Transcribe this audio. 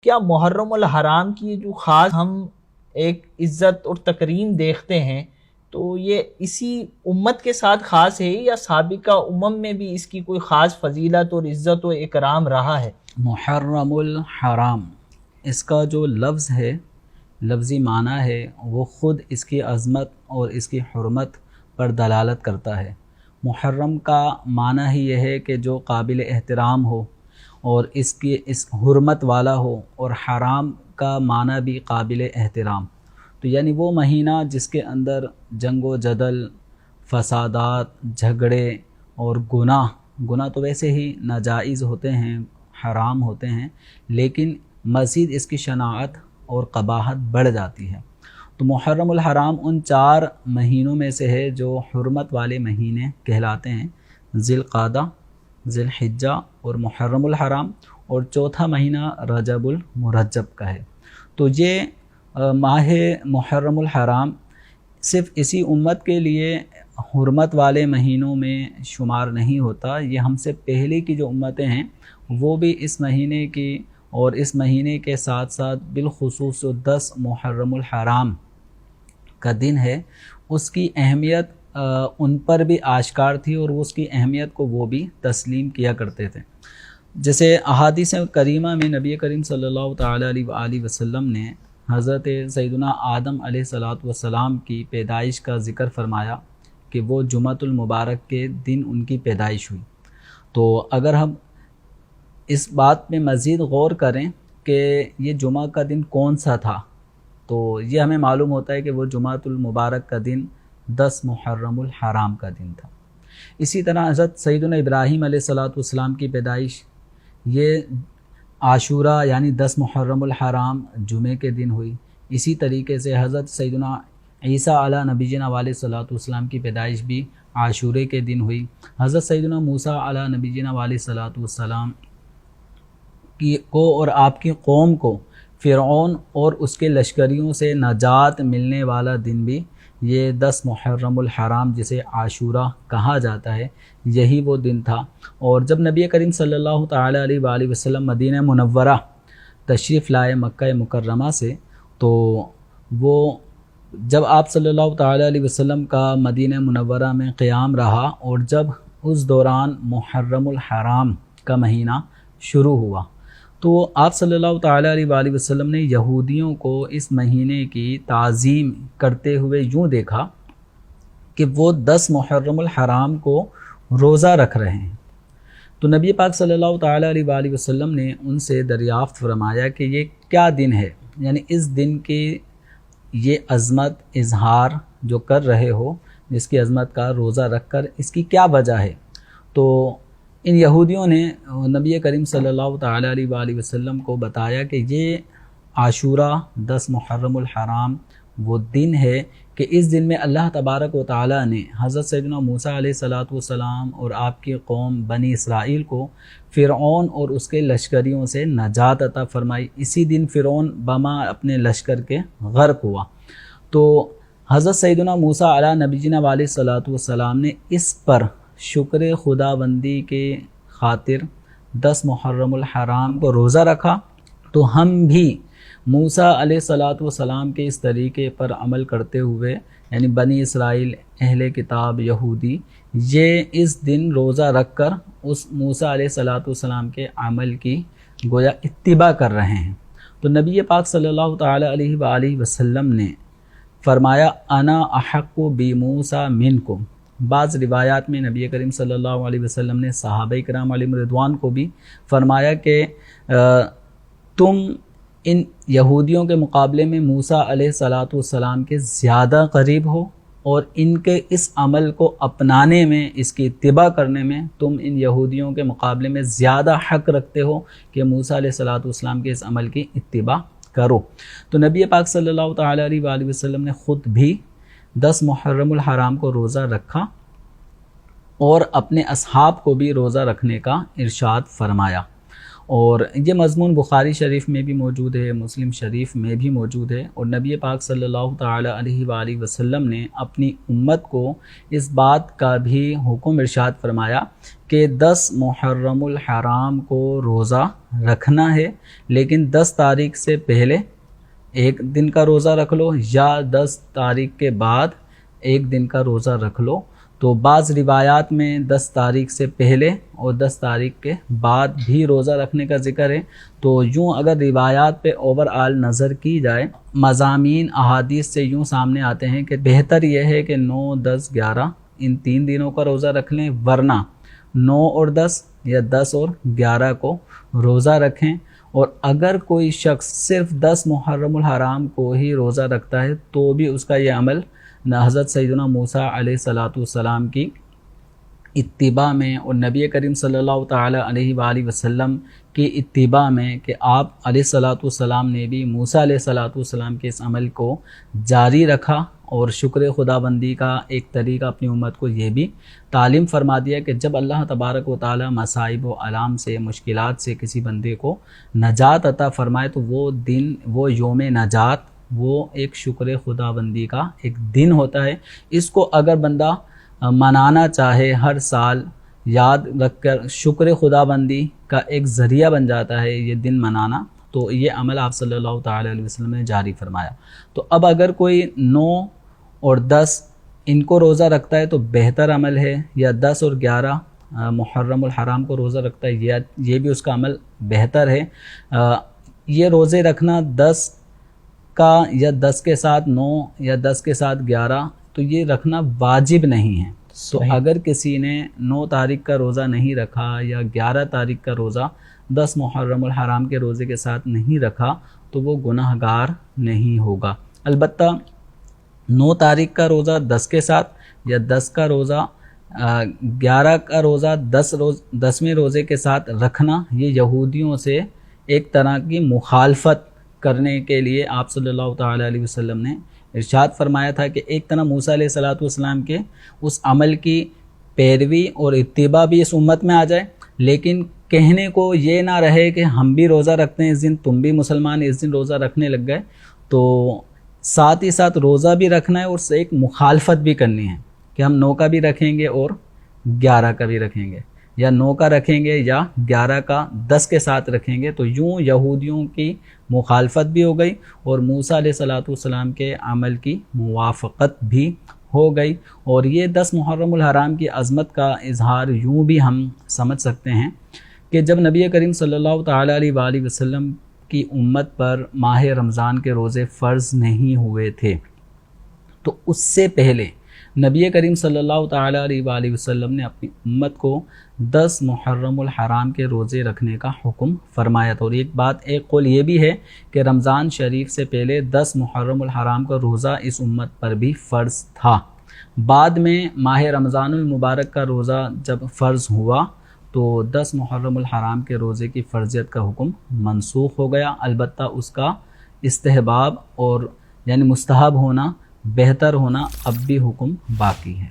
کیا محرم الحرام کی جو خاص ہم ایک عزت اور تکریم دیکھتے ہیں تو یہ اسی امت کے ساتھ خاص ہے یا سابقہ میں بھی اس کی کوئی خاص فضیلت اور عزت و اکرام رہا ہے؟ محرم الحرام اس کا جو لفظ ہے، لفظی معنی ہے، وہ خود اس کی عظمت اور اس کی حرمت پر دلالت کرتا ہے۔ محرم کا معنی ہی یہ ہے کہ جو قابل احترام ہو اور اس حرمت والا ہو، اور حرام کا معنی بھی قابل احترام، تو یعنی وہ مہینہ جس کے اندر جنگ و جدل، فسادات، جھگڑے اور گناہ تو ویسے ہی ناجائز ہوتے ہیں، حرام ہوتے ہیں، لیکن مزید اس کی شناعت اور قباحت بڑھ جاتی ہے۔ تو محرم الحرام ان 4 مہینوں میں سے ہے جو حرمت والے مہینے کہلاتے ہیں، ذی القعدہ، ذی الحجہ اور محرم الحرام، اور چوتھا مہینہ رجب المرجب کا ہے۔ تو یہ ماہ محرم الحرام صرف اسی امت کے لیے حرمت والے مہینوں میں شمار نہیں ہوتا، یہ ہم سے پہلے کی جو امتیں ہیں وہ بھی اس مہینے کی، اور اس مہینے کے ساتھ ساتھ بالخصوص جو 10 محرم الحرام کا دن ہے اس کی اہمیت ان پر بھی آشکار تھی، اور اس کی اہمیت کو وہ بھی تسلیم کیا کرتے تھے۔ جیسے احادیث کریمہ میں نبی کریم صلی اللہ تعالیٰ علیہ وآلہ وسلم نے حضرت سیدنا آدم علیہ السلام کی پیدائش کا ذکر فرمایا کہ وہ جمعۃ المبارک کے دن ان کی پیدائش ہوئی۔ تو اگر ہم اس بات میں مزید غور کریں کہ یہ جمعہ کا دن کون سا تھا، تو یہ ہمیں معلوم ہوتا ہے کہ وہ جمعۃ المبارک کا دن 10 محرم الحرام کا دن تھا۔ اسی طرح حضرت سیدنا ابراہیم علیہ السلام کی پیدائش یہ عاشورہ یعنی 10 محرم الحرام جمعے کے دن ہوئی۔ اسی طریقے سے حضرت سیدنا عیسیٰ علیہ نبینا علیہ السلام کی پیدائش بھی عاشورے کے دن ہوئی۔ حضرت سیدنا موسیٰ علیہ نبینا علیہ السلام کو اور آپ کی قوم کو فرعون اور اس کے لشکریوں سے نجات ملنے والا دن بھی یہ 10 محرم الحرام جسے عاشورہ کہا جاتا ہے، یہی وہ دن تھا۔ اور جب نبی کریم صلی اللہ تعالیٰ علیہ وآلہ وسلم مدینہ منورہ تشریف لائے مکہ مکرمہ سے، تو وہ جب آپ صلی اللہ تعالیٰ علیہ وسلم کا مدینہ منورہ میں قیام رہا، اور جب اس دوران محرم الحرام کا مہینہ شروع ہوا، تو آپ صلی اللہ تعالیٰ علیہ وآلہ وسلم نے یہودیوں کو اس مہینے کی تعظیم کرتے ہوئے یوں دیکھا کہ وہ 10 محرم الحرام کو روزہ رکھ رہے ہیں۔ تو نبی پاک صلی اللہ تعالیٰ علیہ وآلہ وسلم نے ان سے دریافت فرمایا کہ یہ کیا دن ہے، یعنی اس دن کی یہ عظمت اظہار جو کر رہے ہو، جس کی عظمت کا روزہ رکھ کر، اس کی کیا وجہ ہے؟ تو ان یہودیوں نے نبی کریم صلی اللہ تعالیٰ علیہ وآلہ وسلم کو بتایا کہ یہ عاشورہ 10 محرم الحرام وہ دن ہے کہ اس دن میں اللہ تبارک و تعالیٰ نے حضرت سیدنا موسیٰ علیہ السلام اور آپ کی قوم بنی اسرائیل کو فرعون اور اس کے لشکریوں سے نجات عطا فرمائی۔ اسی دن فرعون بما اپنے لشکر کے غرق ہوا۔ تو حضرت سیدنا موسیٰ علیہ نبینا علیہ السلام نے اس پر شکر خداوندی کے خاطر 10 محرم الحرام کو روزہ رکھا۔ تو ہم بھی موسیٰ علیہ السلام کے اس طریقے پر عمل کرتے ہوئے، یعنی بنی اسرائیل، اہل کتاب، یہودی، یہ اس دن روزہ رکھ کر اس موسیٰ علیہ السلام کے عمل کی گویا اتباع کر رہے ہیں۔ تو نبی پاک صلی اللہ تعالیٰ علیہ وآلہ وسلم نے فرمایا انا احق بموسیٰ منکم۔ بعض روایات میں نبی کریم صلی اللہ علیہ وسلم نے صحابہ کرام علیہم رضوان کو بھی فرمایا کہ تم ان یہودیوں کے مقابلے میں موسیٰ علیہ السلام کے زیادہ قریب ہو، اور ان کے اس عمل کو اپنانے میں، اس کی اتباع کرنے میں تم ان یہودیوں کے مقابلے میں زیادہ حق رکھتے ہو کہ موسیٰ علیہ السلام کے اس عمل کی اتباع کرو۔ تو نبی پاک صلی اللہ تعالیٰ علیہ وآلہ وسلم نے خود بھی 10 محرم الحرام کو روزہ رکھا، اور اپنے اصحاب کو بھی روزہ رکھنے کا ارشاد فرمایا۔ اور یہ مضمون بخاری شریف میں بھی موجود ہے، مسلم شریف میں بھی موجود ہے، اور نبی پاک صلی اللہ تعالی علیہ وآلہ وسلم نے اپنی امت کو اس بات کا بھی حکم ارشاد فرمایا کہ 10 محرم الحرام کو روزہ رکھنا ہے، لیکن 10 تاریخ سے پہلے ایک دن کا روزہ رکھ لو یا 10 تاریخ کے بعد ایک دن کا روزہ رکھ لو۔ تو بعض روایات میں 10 تاریخ سے پہلے اور 10 تاریخ کے بعد بھی روزہ رکھنے کا ذکر ہے۔ تو یوں اگر روایات پہ اوور آل نظر کی جائے، مضامین احادیث سے یوں سامنے آتے ہیں کہ بہتر یہ ہے کہ 9، 10، 11 ان 3 دنوں کا روزہ رکھ لیں، ورنہ 9 اور 10 یا 10 اور 11 کو روزہ رکھیں۔ اور اگر کوئی شخص صرف 10 محرم الحرام کو ہی روزہ رکھتا ہے تو بھی اس کا یہ عمل حضرت سیدنا موسیٰ علیہ السلام کی اتباع میں اور نبی کریم صلی اللہ تعالی علیہ وآلہ وسلم کی اتباع میں، کہ آپ علیہ السلام نے بھی موسیٰ علیہ السلام کے اس عمل کو جاری رکھا، اور شکر خدا بندی کا ایک طریقہ اپنی امت کو یہ بھی تعلیم فرما دیا کہ جب اللہ تبارک و تعالی مصائب و آلام سے، مشکلات سے کسی بندے کو نجات عطا فرمائے تو وہ دن، وہ یوم نجات، وہ ایک شکر خدا بندی کا ایک دن ہوتا ہے۔ اس کو اگر بندہ منانا چاہے ہر سال، یاد رکھ کر شکر خدا بندی کا ایک ذریعہ بن جاتا ہے یہ دن منانا، تو یہ عمل آپ صلی اللہ تعالی علیہ وسلم نے جاری فرمایا۔ تو اب اگر کوئی 9 اور 10 ان کو روزہ رکھتا ہے تو بہتر عمل ہے، یا 10 اور 11 محرم الحرام کو روزہ رکھتا ہے، یہ بھی اس کا عمل بہتر ہے۔ یہ روزے رکھنا 10 کا یا 10 کے ساتھ 9 یا 10 کے ساتھ 11 تو یہ رکھنا واجب نہیں ہے۔ تو اگر کسی نے 9 تاریخ کا روزہ نہیں رکھا یا 11 تاریخ کا روزہ 10 محرم الحرام کے روزے کے ساتھ نہیں رکھا تو وہ گناہ گار نہیں ہوگا۔ البتہ 9 تاریخ کا روزہ 10 کے ساتھ یا 10 کا روزہ 11 کا روزہ 10ویں روزے کے ساتھ رکھنا، یہ یہودیوں سے ایک طرح کی مخالفت کرنے کے لیے آپ صلی اللہ تعالی علیہ وسلم نے ارشاد فرمایا تھا کہ ایک طرح موسیٰ علیہ السلام کے اس عمل کی پیروی اور اتباع بھی اس امت میں آ جائے، لیکن کہنے کو یہ نہ رہے کہ ہم بھی روزہ رکھتے ہیں اس دن، تم بھی مسلمان اس دن روزہ رکھنے لگ گئے۔ تو ساتھ ہی ساتھ روزہ بھی رکھنا ہے اور ایک مخالفت بھی کرنی ہے کہ ہم 9 کا بھی رکھیں گے اور 11 کا بھی رکھیں گے، یا 9 کا رکھیں گے یا 11 کا 10 کے ساتھ رکھیں گے۔ تو یوں یہودیوں کی مخالفت بھی ہو گئی اور موسیٰ علیہ السلام کے عمل کی موافقت بھی ہو گئی۔ اور یہ 10 محرم الحرام کی عظمت کا اظہار یوں بھی ہم سمجھ سکتے ہیں کہ جب نبی کریم صلی اللہ تعالی علیہ وآلہ وسلم کی امت پر ماہ رمضان کے روزے فرض نہیں ہوئے تھے، تو اس سے پہلے نبی کریم صلی اللہ تعالی علیہ وآلہ وسلم نے اپنی امت کو 10 محرم الحرام کے روزے رکھنے کا حکم فرمایا تھا۔ اور ایک قول یہ بھی ہے کہ رمضان شریف سے پہلے 10 محرم الحرام کا روزہ اس امت پر بھی فرض تھا۔ بعد میں ماہ رمضان المبارک کا روزہ جب فرض ہوا تو 10 محرم الحرام کے روزے کی فرضیت کا حکم منسوخ ہو گیا، البتہ اس کا استحباب اور یعنی مستحب ہونا، بہتر ہونا اب بھی حکم باقی ہے۔